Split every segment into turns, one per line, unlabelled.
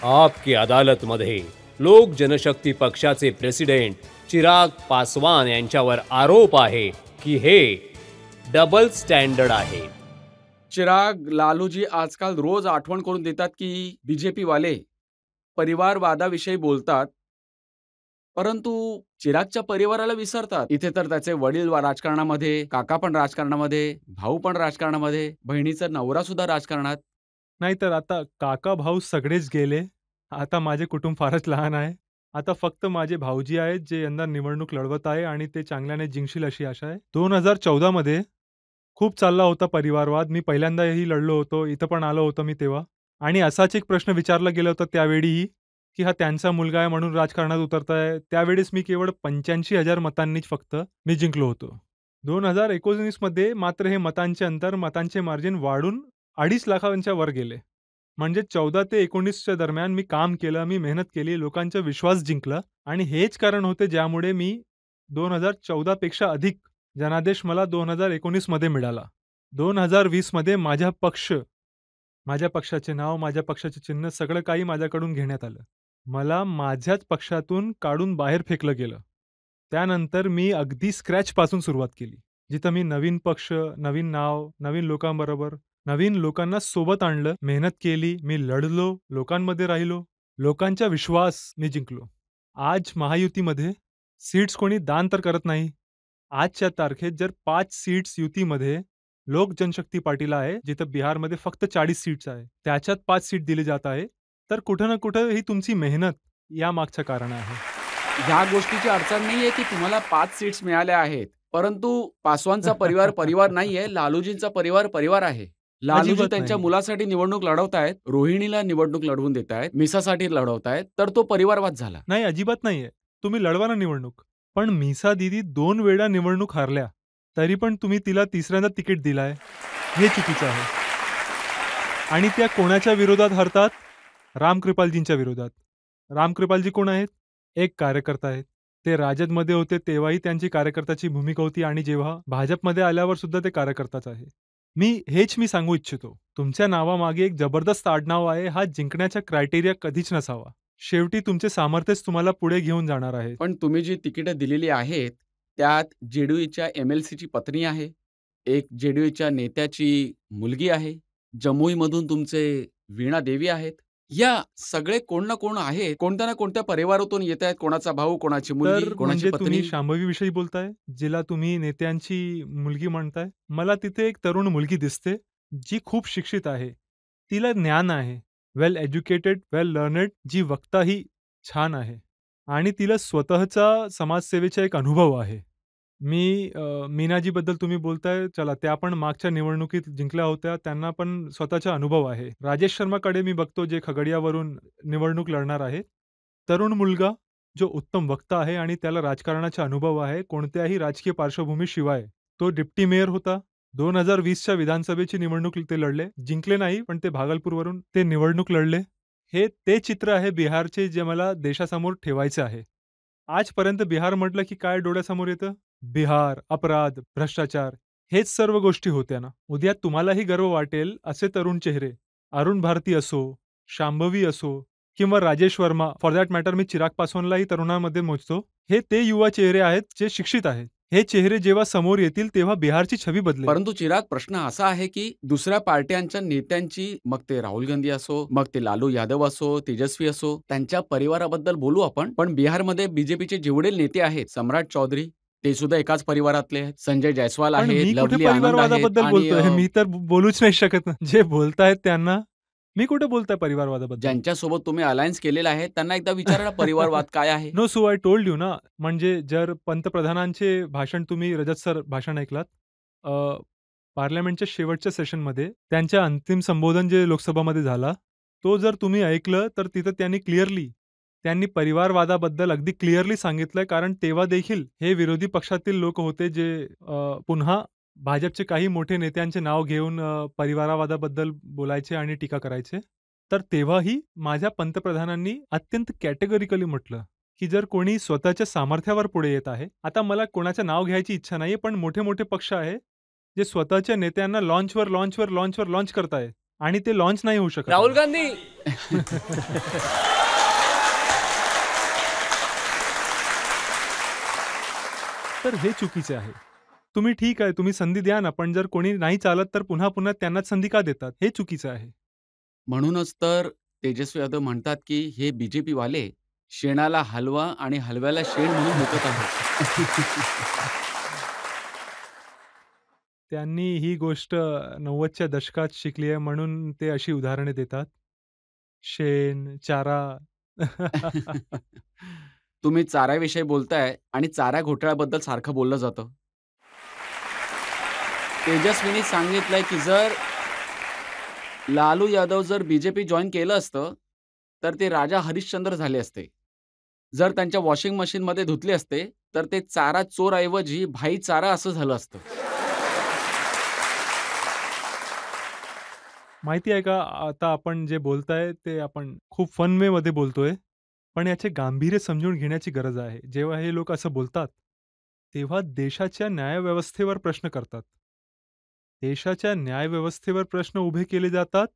आपकी अदालतमध्ये लोक जनशक्ती पक्षाचे प्रेसिडेंट चिराग पासवान यांच्यावर आरोप आहे की हे डबल स्टँडर्ड आहे.
चिराग, लालूजी आजकाल रोज आठवण करून देतात की बीजेपी वाले परिवारवादाविषयी बोलतात, परंतु चिरागच्या परिवाराला विसरतात. इथे तर त्याचे वडील राजकारणामध्ये, काका पण राजकारणामध्ये, भाऊ पण राजकारणामध्ये, बहिणीचा नवरा सुद्धा राजकारणात.
नाहीतर आता काका-भाऊ सगळेच गेले. आता माझे कुटुंब फारच लहान आहे. आता फक्त माझे भाऊजी आहेत, जे यंदा निवडणूक लढवत आहे आणि ते चांगल्याने जिंकतील अशी आशा आहे. 2014 मध्ये खूप चालला होता परिवारवाद. मी पहिल्यांदाही लढलो होतो. इथं पण आलो होतो मी तेव्हा. आणि असाच एक प्रश्न विचारला गेला होता त्यावेळीही, की हा त्यांचा मुलगा आहे म्हणून राजकारणात उतरताय. त्यावेळेस मी केवळ 85,000 मतांनीच फक्त मी जिंकलो होतो. 2019 मध्ये मात्र हे मतांचे अंतर, मतांचे मार्जिन वाढून 2.5 लाखांच्या वर गेले. म्हणजे 14 ते 19च्या दरम्यान मी काम केलं, मी मेहनत केली, लोकांचा विश्वास जिंकला आणि हेच कारण होते ज्यामुळे मी 2014 पेक्षा अधिक जनादेश मला 2019 मध्ये मिळाला. 2020 मध्ये माझ्या पक्षाचे नाव, माझ्या पक्षाचे चिन्ह सगळं काही माझ्याकडून घेण्यात आलं. मला माझ्याच पक्षातून काढून बाहेर फेकलं गेलं. त्यानंतर मी अगदी स्क्रॅचपासून सुरुवात केली. जिथं मी नवीन पक्ष, नवीन नाव, नवीन लोकांबरोबर, नवीन लोकांना सोबत आणलं, मेहनत केली, मी लढलो, लोकांमध्ये राहिलो, लोकांचा विश्वास मी जिंकलो. आज महायुतीमध्ये सीट्स कोणी दान तर करत नाही. आजच्या तारखेत जर 5 सीट्स युतीमध्ये लोक जनशक्ती पार्टीला आहे, जिथं बिहारमध्ये फक्त 40 सीट्स आहे. त्याच्यात 5 सीट दिली जात आहे. तर कुठं ना कुठं ही तुमची मेहनत यामागचं कारण आहे.
ह्या गोष्टीची अडचण नाहीये की तुम्हाला 5 सीट्स मिळाल्या आहेत, परंतु पासवानचा परिवार परिवार नाहीये, लालूजींचा परिवार परिवार आहे. लालूजी
अजिबात
त्यांच्या
नाही.
मुलासाठी निवडणूक लढवतायत, रोहिणीला निवडणूक लढवून देतायत, मिसासाठी लढवतायत, तर तो परिवारवाद झाला.
नाही, अजिबात नाहीये. तुम्ही लढवा ना निवडणूक. पण मिसा दीदी 2 वेळा निवडणूक हारल्या. तरी पण तुम्ही तिला तिसऱ्यांदा तिकीट दिलाय. हे चुकीचं आहे. आणि त्या कोणाच्या विरोधात हरतात? रामकृपालजींच्या विरोधात. रामकृपालजी कोण आहेत? एक कार्यकर्ता आहेत. ते राजदमध्ये होते तेव्हाही त्यांची कार्यकर्त्याची भूमिका होती आणि जेव्हा भाजपमध्ये आल्यावर सुद्धा ते कार्यकर्ताच आहे. हेच मी सांगू इच्छितो. तुमच्या नावामागे एक जबरदस्त आडनाव आहे. हा जिंकण्याचा क्रायटेरिया कधीच नसावा. शेवटी तुमचे सामर्थ्यच तुम्हाला पुढे घेऊन जाणार आहे.
पण तुम्ही जी तिकीटं दिलेली आहेत, त्यात जेडीयूच्या एम-एल-सीची पत्नी आहे, एक जेडीयूच्या नेत्याची मुलगी आहे, जमुईमधून तुमचे वीणा देवी आहेत. या सगळे कोण ना कोण आहेत, कोणत्या ना कोणत्या परिवारातून येत आहेत. कोणाचा भाऊ, कोणाची मुलगी,
तर
कोणाची
म्हणजे तुम्ही
पत्नी.
शांभवीविषयी बोलताय, जिला तुम्ही नेत्यांची मुलगी म्हणताय. मला तिथे एक तरुण मुलगी दिसते, जी खूप शिक्षित आहे. तिला ज्ञान आहे. वेल एज्युकेटेड, वेल लर्नड, जी वक्ताही छान आहे आणि तिला स्वतःचा समाजसेवेचा एक अनुभव आहे. मीनाजीबद्दल तुम्ही बोलताय, चला त्या पण मागच्या निवडणुकीत जिंकल्या होत्या. त्यांना पण स्वतःचा अनुभव आहे. राजेश शर्माकडे मी बघतो, जे खगडियावरून निवडणूक लढणार आहे. तरुण मुलगा जो उत्तम वक्ता आहे आणि त्याला राजकारणाचा अनुभव आहे, कोणत्याही राजकीय पार्श्वभूमीशिवाय. तो डिप्टी मेयर होता. 2020च्या विधानसभेची निवडणूक ते लढले. जिंकले नाही, पण ते भागलपूरवरून ते निवडणूक लढले. हे ते चित्र आहे बिहारचे, जे मला देशासमोर ठेवायचे आहे. आजपर्यंत बिहार म्हटलं की काय डोळ्यासमोर येतं? बिहार, अपराध, भ्रष्टाचार हेच सर्व गोष्टी होत्या ना. उद्या तुम्हालाही गर्व वाटेल असे तरुण चेहरे, अरुण भारती असो, शांभवी असो किंवा Rajesh Verma, for that matter मी चिराग पासवानलाही तरुणांमध्ये मोजतो. हे ते युवा चेहरे आहेत जे शिक्षित आहेत. हे चेहरे जेव्हा समोर येतील तेव्हा बिहारची छवी बदलेल.
परंतु चिराग, प्रश्न असा आहे की दुसऱ्या पार्ट्यांच्या नेत्यांची, मग ते राहुल गांधी असो, मग ते लालू यादव असो, तेजस्वी असो, त्यांच्या परिवाराबद्दल बोलू आपण. पण बिहारमध्ये बीजेपीचे जेवढे नेते आहेत, सम्राट चौधरी, ते सुद्धा एकाच परिवारातले आहेत. संजय जायस्वाल
पण
आहेत,
मी कुठे
लवली आनंद आहेत
परिवारवादाबद्दल
आणि
बोलतोय? मी तर बोलूच नाही शकत. जे बोलतायत त्यांना मी कुठे बोलताय परिवारवादाबद्दल?
ज्यांच्यासोबत तुम्ही अलायन्स केलेला आहे, त्यांना एकदा विचारा परिवारवाद काय आहे?
No, so I told you ना. म्हणजे जर पंतप्रधानांचे भाषण तुम्ही रजत सर भाषण ऐकलात, अ, पार्लमेंटच्या शेवटच्या सेशनमध्ये त्यांच्या अंतिम संबोधन जे लोकसभामध्ये झाला, तो जर तुम्ही ऐकलं तर तिथं त्यांनी परिवारवादाबद्दल अगदी क्लिअरली सांगितलंय. कारण तेव्हा देखील हे विरोधी पक्षातील लोक होते जे पुन्हा भाजपचे काही मोठे नेत्यांचे नाव घेऊन परिवारवादाबद्दल बोलायचे आणि टीका करायचे. तर तेव्हाही माझ्या पंतप्रधानांनी अत्यंत कॅटेगॉरिकली म्हटलं, की जर कोणी स्वतःच्या सामर्थ्यावर पुढे येत आहे, आता मला कोणाचं नाव घ्यायची इच्छा नाहीये, पण मोठे-मोठे पक्ष आहे, जे स्वतःच्या नेत्यांना लॉन्च करतायत. आणि ते लॉन्च नाही होऊ शकत
राहुल
आहे.
गांधी
तर हे चुकीचे आहे. तुम्ही ठीक आहे, तुम्ही संधी द्या ना, पण जर कोणी नाही चालत तर पुन्हा पुन्हा त्यांनाच संधी का देतात? हे चुकीचं आहे.
म्हणूनच तर तेजस्वी यादव म्हणतात, की हे बीजेपी वाले शेणाला हलवा आणि हलव्याला शेण म्हणून विकत आहेत.
त्यांनी ही गोष्ट 90च्या दशकात शिकली आहे म्हणून ते अशी उदाहरणे देतात. शेण, चारा.
तुम्ही चाऱ्याविषयी बोलताय आणि चारा घोटाळ्याबद्दल सारखं बोललं जातं. तेजस्वीनी सांगितलंय, की जर लालू यादव जर बीजेपी जॉइन केलं असतं, तर ते राजा हरिश्चंद्र झाले असते. जर त्यांच्या वॉशिंग मशीनमध्ये धुतले असते, तर ते चारा चोरऐवजी भाई चारा असं झालं असतं.
माहिती आहे का, आता आपण जे बोलताय ते आपण खूप फन वेमध्ये बोलतोय, पण याचे गांभीर्य समजून घेण्याची गरज आहे. जेव्हा हे लोक असं बोलतात, तेव्हा देशाच्या न्यायव्यवस्थेवर प्रश्न करतात. देशाच्या न्यायव्यवस्थेवर प्रश्न उभे केले जातात.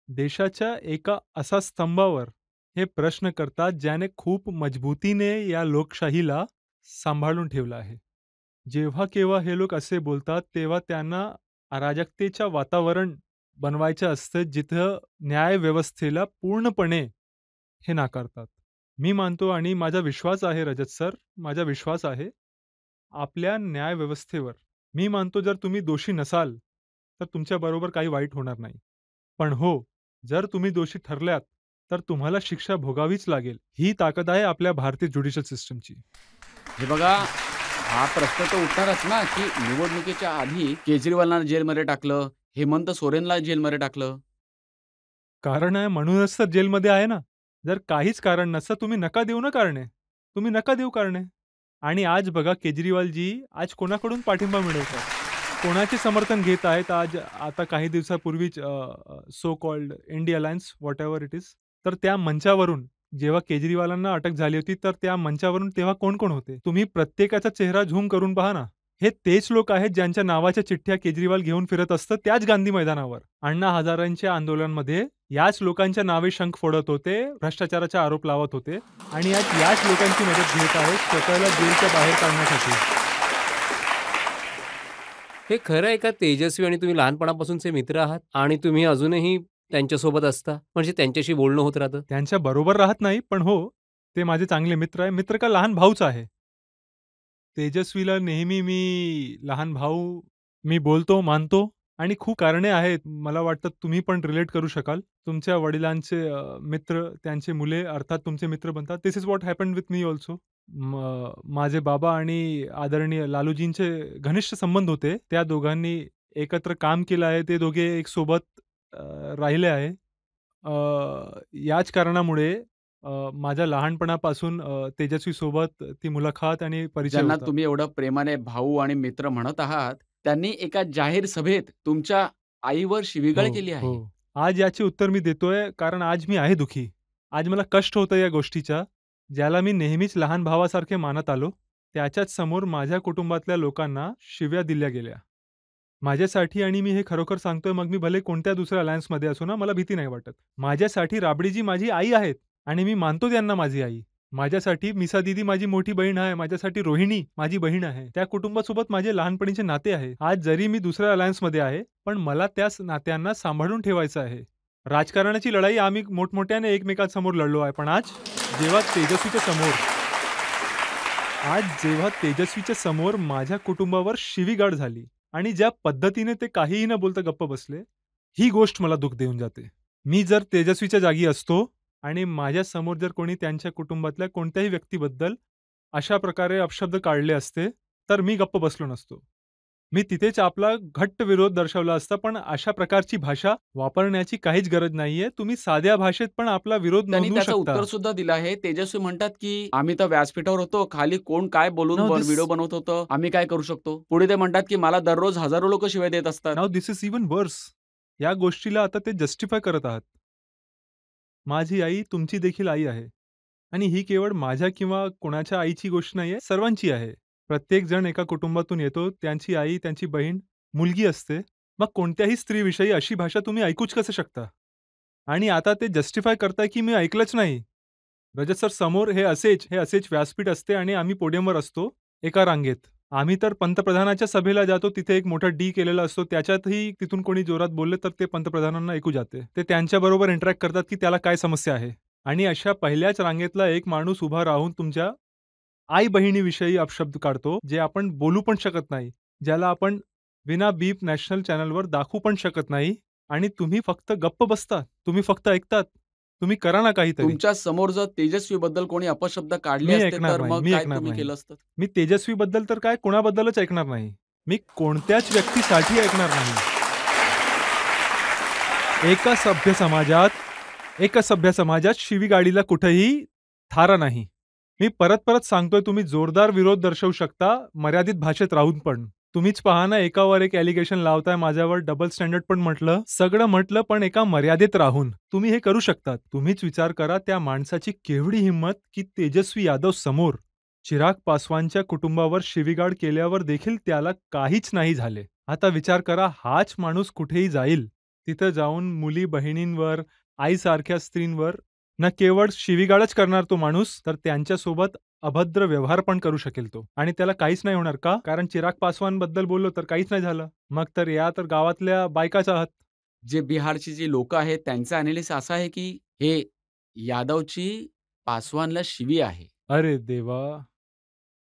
देशाच्या एका असा स्तंभावर हे प्रश्न करतात, ज्याने खूप मजबूतीने या लोकशाहीला सांभाळून ठेवलं आहे. जेव्हा केव्हा हे लोक असे बोलतात, तेव्हा त्यांना अराजकतेचं वातावरण बनवायचं असतं, जिथं न्यायव्यवस्थेला पूर्णपणे हे नाकारतात. मी मानतो आणि माझा विश्वास आहे रजत सर, माझा विश्वास आहे आपल्या न्यायव्यवस्थेवर. मी मानतो जर तुम्ही दोषी नसाल, तर तुमच्याबरोबर काही वाईट होणार नाही. पण हो, जर तुम्ही दोषी ठरल्यात, तर तुम्हाला शिक्षा भोगावीच लागेल. ही ताकद आहे आपल्या भारतीय ज्युडिशियल सिस्टमची.
हे बघा, हा प्रश्न तर उठणारच ना, की निवडणुकीच्या आधी केजरीवालांना जेलमध्ये टाकलं, हेमंत सोरेनला जेलमध्ये टाकलं.
कारण आहे म्हणूनच तर जेलमध्ये आहे ना. जर काहीच कारण नसतं तुम्ही नका देऊ ना कारणे. तुम्ही नका देऊ कारणे. आणि आज बघा केजरीवालजी आज कोणाकडून पाठिंबा मिळवतात? कोणाचे समर्थन घेत आहेत आज आता काही दिवसापूर्वीच so called India alliance whatever it is. तर त्या मंचावरून जेव्हा केजरीवालांना अटक झाली होती, तर त्या मंचावरून तेव्हा कोण-कोण होते? तुम्ही प्रत्येकाचा चेहरा झूम करून पहा ना. हे तेच लोक आहेत ज्यांच्या नावाच्या चिठ्ठ्या केजरीवाल घेऊन फिरत असतं त्याच गांधी मैदानावर. अण्णा हजारेंच्या आंदोलनामध्ये याच लोकांच्या नावे शंख फोडत होते, भ्रष्टाचाराचे आरोप लावत होते आणि आज याच लोकांची मदत घेत आहेत स्वतःला जेलच्या बाहेर काढण्यासाठी.
हे खरं आहे का तेजस्वी आणि तुम्ही लहानपणापासूनचे मित्र आहात आणि तुम्ही अजूनही त्यांच्यासोबत असता म्हणजे त्यांच्याशी बोलणं होत राहतं?
त्यांच्या बरोबर राहत नाही, पण हो, ते माझे चांगले मित्र आहे. मित्र का लहान भाऊच आहे. तेजस्वीला नेहमी लहान भाऊ मी बोलतो, मानतो आणि खूप कारणे आहेत. मला वाटतं तुम्ही पण रिलेट करू शकाल. तुमच्या वडिलांचे मित्र, त्यांचे मुले अर्थात तुमचे मित्र बनतात. This is what happened with me also. माझे बाबा आणि आदरणीय लालूजींचे घनिष्ठ संबंध होते. त्या दोघांनी एकत्र काम केलं आहे. ते दोघे एक सोबत राहिले आहे. याच कारणामुळे माझ्या लहानपणापासून तेजस्वीसोबत ती मुलाखत आणि परिचय
ज्यांना
होता.
तुम्ही एवढं प्रेमाने भाऊ आणि मित्र म्हणत आहात, त्यांनी एका जाहीर सभेत तुमच्या आईवर शिवीगाळ
हो,
केली आहे.
हो. आज याचे उत्तर मी देतोय कारण आज मी आहे दुःखी. आज मला कष्ट होतं या गोष्टीचा, ज्याला मी नेहमीच लहान भावासारखे मानत आलो, त्याच्याच समोर माझ्या कुटुंबातल्या लोकांना शिव्या दिल्या गेल्या. माझ्यासाठी आणि मी हे खरोखर सांगतोय मग मी भले कोणत्या दुसऱ्या अलायन्समध्ये असो ना, मला भीती नाही वाटत. माझ्यासाठी राबडीजी माझी आई आहेत आणि मी मानतो त्यांना माझी आई. माझ्यासाठी मिसा दीदी माझी मोठी बहीण आहे. माझ्यासाठी रोहिणी माझी बहीण आहे. त्या कुटुंबासोबत माझे लहानपणीचे नाते आहे. आज जरी मी दुसऱ्या अलायन्समध्ये आहे, पण मला त्याच नात्यांना सांभाळून ठेवायचं आहे. राजकारणाची लढाई आम्ही मोठमोठ्याने एकमेकांसमोर लढलो आहे. पण जेव्हा तेजस्वीच्या समोर जेव्हा तेजस्वीच्या समोर माझ्या कुटुंबावर शिवीगाळ झाली आणि ज्या पद्धतीने ते काहीही न बोलता गप्प बसले, ही गोष्ट मला दुःख देऊन जाते. मी जर तेजस्वीच्या जागी असतो आणि माझ्या समोर जर कोणी त्यांच्या कुटुंबातल्या कोणत्याही व्यक्तीबद्दल अशा प्रकारे अपशब्द काढले असते, तर मी गप्प बसलो नसतो. मी तिथेच आपला घट्ट विरोध दर्शवला असता, पण अशा प्रकारची भाषा वापरण्याची काहीच गरज नाहीये. तुम्ही साध्या भाषेत पण आपला विरोध
त्यांनी
नोंदवू
त्याचं
शकता.
उत्तर सुद्धा दिलं आहे. तेजस्वी म्हणतात, की आम्ही तर व्यासपीठावर होतो. खाली कोण काय बोलून
Now this-
व्हिडिओ बनवत होतं, आम्ही काय करू शकतो? पुढे ते म्हणतात, की मला दररोज हजारो लोकं शिव्या देत असतात.
नाउ दिस इज इव्हन वर्स. या गोष्टीला आता ते जस्टिफाय करत आहात. माझी आई तुमची देखील आई आहे आणि ही केवळ माझ्या किंवा कोणाच्या आईची गोष्ट नाहीये, सर्वांची आहे. प्रत्येक जण एका कुटुंबातून येतो. त्यांची आई, त्यांची बहीण, मुलगी असते. मग कोणत्याही स्त्रीविषयी अशी भाषा तुम्ही ऐकूच कसं शकता? आणि आता ते जस्टिफाय करताय की मी ऐकलंच नाही. रजत सर, समोर हे असेच व्यासपीठ असते आणि आम्ही पोडियमवर असतो एका रांगेत. आम्ही तर पंतप्रधानाच्या सभेला जातो, तिथे एक मोठा डी केलेला असतो. त्याच्यातही तिथून कोणी जोरात बोलले तर ते पंतप्रधानांना ऐकू जाते. ते त्यांच्याबरोबर इंटरॅक्ट करतात की त्याला काय समस्या आहे. आणि अशा पहिल्याच रांगेतला एक माणूस उभा राहून तुमच्या आई-बहिणीविषयी अपशब्द काढतो, जे आपण बोलू पण शकत नाही. ज्याला आपण विना बीप नॅशनल चॅनलवर दाखवू पण शकत नाही. आणि तुम्ही फक्त गप्प बसता. तुम्ही फक्त ऐकतात. तुम्ही करा ना काहीतरी.
तुमच्या समोर जर तेजस्वीबद्दल कोणी अपशब्द काढले
मी
असते
ऐकणार
तर
नाही,
मग
मी
काय
ऐकणार
तुम्ही
नाही.
केलं असतं?
मी तेजस्वीबद्दल तर काय कोणाबद्दलच ऐकणार नाही. मी कोणत्याच व्यक्तीसाठी ऐकणार नाही. एका सभ्य समाजात शिवीगाळीला कुठेही थारा नाही. मी परत सांगतोय, तुम्ही जोरदार विरोध दर्शवू शकता, मर्यादित भाषेत राहून पण. तुम्हीच पहा ना, एकावर एक ॲलिगेशन लावताय माझ्यावर, डबल स्टँडर्ड पण म्हटलं, सगळं म्हटलं, पण एका मर्यादेत राहून. तुम्ही हे करू शकतात. तुम्हीच विचार करा, त्या माणसाची केवढी हिंमत की तेजस्वी यादव समोर चिराग पासवानच्या कुटुंबावर शिवीगाळ केल्यावर देखील त्याला काहीच नाही झाले. आता विचार करा, हाच माणूस कुठेही जाईल, तिथं जाऊन मुली बहिणींवर, आईसारख्या स्त्रींवर न केवळ शिवीगाळच करणार तो माणूस, तर त्यांच्यासोबत अभद्र व्यवहार पण करू शकेल तो. आणि त्याला काहीच नाही होणार का? कारण चिराग पासवानबद्दल बोललो तर काहीच नाही झालं. मग तर या तर गावातल्या बायकाच आहात.
जे बिहारची जी लोकं आहेत त्यांचं ॲनालिसिस असं आहे की हे यादवची पासवानला शिवी आहे.
अरे देवा!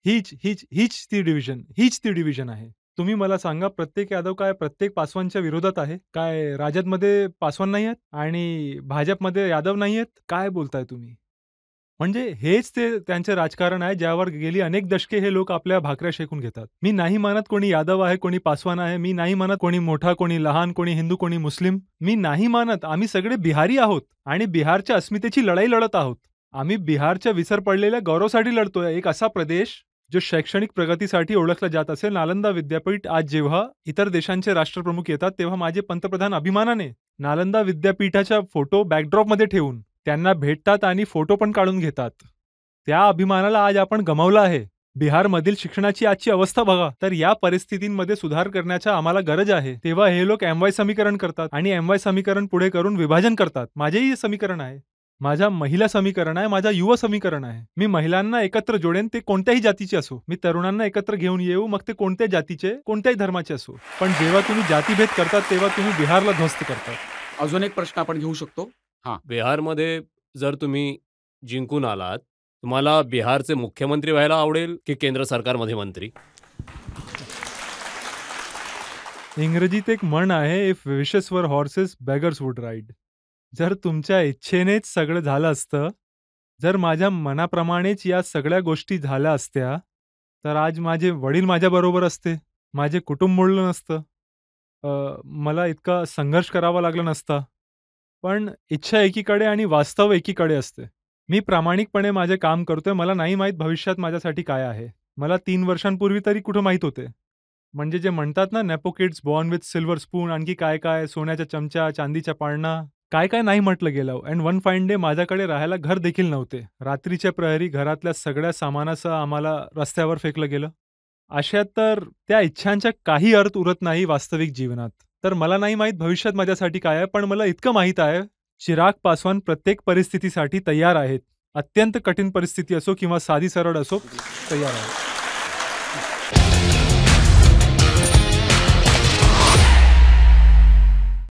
हीच ती डिव्हिजन आहे. तुम्ही मला सांगा, प्रत्येक यादव काय प्रत्येक पासवानच्या विरोधात आहे? काय राजदमध्ये पासवान नाही आहेत? आणि भाजपमध्ये यादव नाही आहेत? काय बोलताय तुम्ही? म्हणजे हेच ते त्यांचे राजकारण आहे, ज्यावर गेली अनेक दशके हे लोक आपल्या भाकऱ्या शेकून घेतात. मी नाही मानत कोणी यादव आहे, कोणी पासवान आहे. मी नाही मानत कोणी मोठा, कोणी लहान, कोणी हिंदू, कोणी मुस्लिम. मी नाही मानत. आम्ही सगळे बिहारी आहोत आणि बिहारच्या अस्मितेची लढाई लढत आहोत. आम्ही बिहारच्या विसर पडलेल्या गौरवासाठी लढतोय. एक असा प्रदेश जो शैक्षणिक प्रगतीसाठी ओळखला जात असेल. नालंदा विद्यापीठ आज जेव्हा इतर देशांचे राष्ट्रप्रमुख येतात, तेव्हा माझे पंतप्रधान अभिमानाने नालंदा विद्यापीठाचा फोटो बॅकड्रॉपमध्ये ठेवून त्यांना भेटतात आणि फोटो पण काढून घेतात. त्या अभिमानाला आज आपण गमावला आहे. बिहारमधील शिक्षणाची आजची अवस्था बघा. तर या परिस्थितींमध्ये सुधार करण्याचा आम्हाला गरज आहे. तेव्हा हे लोक एम-वाय समीकरण करतात आणि एम-वाय समीकरण पुढे करून विभाजन करतात. माझेही समीकरण आहे. माझा महिला समीकरण आहे, माझा युवा समीकरण आहे. मी महिलांना एकत्र जोडेन, ते कोणत्याही जातीचे असो. मी तरुणांना एकत्र घेऊन येऊ, मग ते कोणत्याही जातीचे, कोणत्याही धर्माचे असो. पण जेव्हा तुम्ही जातीभेद करतात, तेव्हा तुम्ही बिहारला ध्वस्त करतात.
अजून एक प्रश्न आपण घेऊ शकतो.
बिहारमध्ये जर तुम्ही जिंकून आलात, तुम्हाला बिहारचे मुख्यमंत्री व्हायला आवडेल की केंद्र सरकारमध्ये मंत्री?
इंग्रजीत एक म्हण आहे, इफ विशेस वर हॉर्सेस बेगर्स वुड राईड. जर तुमच्या इच्छेनेच सगळं झालं असतं, जर माझ्या मनाप्रमाणेच या सगळ्या गोष्टी झाल्या असत्या, तर आज माझे वडील माझ्याबरोबर असते, माझे कुटुंब मोडलं नसतं, मला इतका संघर्ष करावा लागला नसता. पण इच्छा एकीकडे आणि वास्तव एकीकडे असते. मी प्रामाणिकपणे माझे काम करतोय. मला नाही माहीत भविष्यात माझ्यासाठी काय आहे. मला 3 वर्षांपूर्वी तरी कुठं माहीत होते. म्हणजे जे म्हणतात ना, nepo kids born with silver spoon, आणखी काय-काय, सोन्याच्या चमचा, चांदीच्या पाळणा, काय-काय नाही म्हटलं गेलं. अँड वन फाईन डे माझ्याकडे राहायला घर देखील नव्हते. रात्रीच्या प्रहरी घरातल्या सगळ्या सामानासह आम्हाला रस्त्यावर फेकलं गेलं. अशात तर त्या इच्छांचा काही अर्थ उरत नाही वास्तविक जीवनात. तर मला नाही माहीत भविष्यात माझ्यासाठी काय आहे, पण मला इतकं माहीत आहे, चिराग पासवान प्रत्येक परिस्थितीसाठी तयार आहेत. अत्यंत कठीण परिस्थिती असो किंवा साधी सरळ असो, तयार आहेत.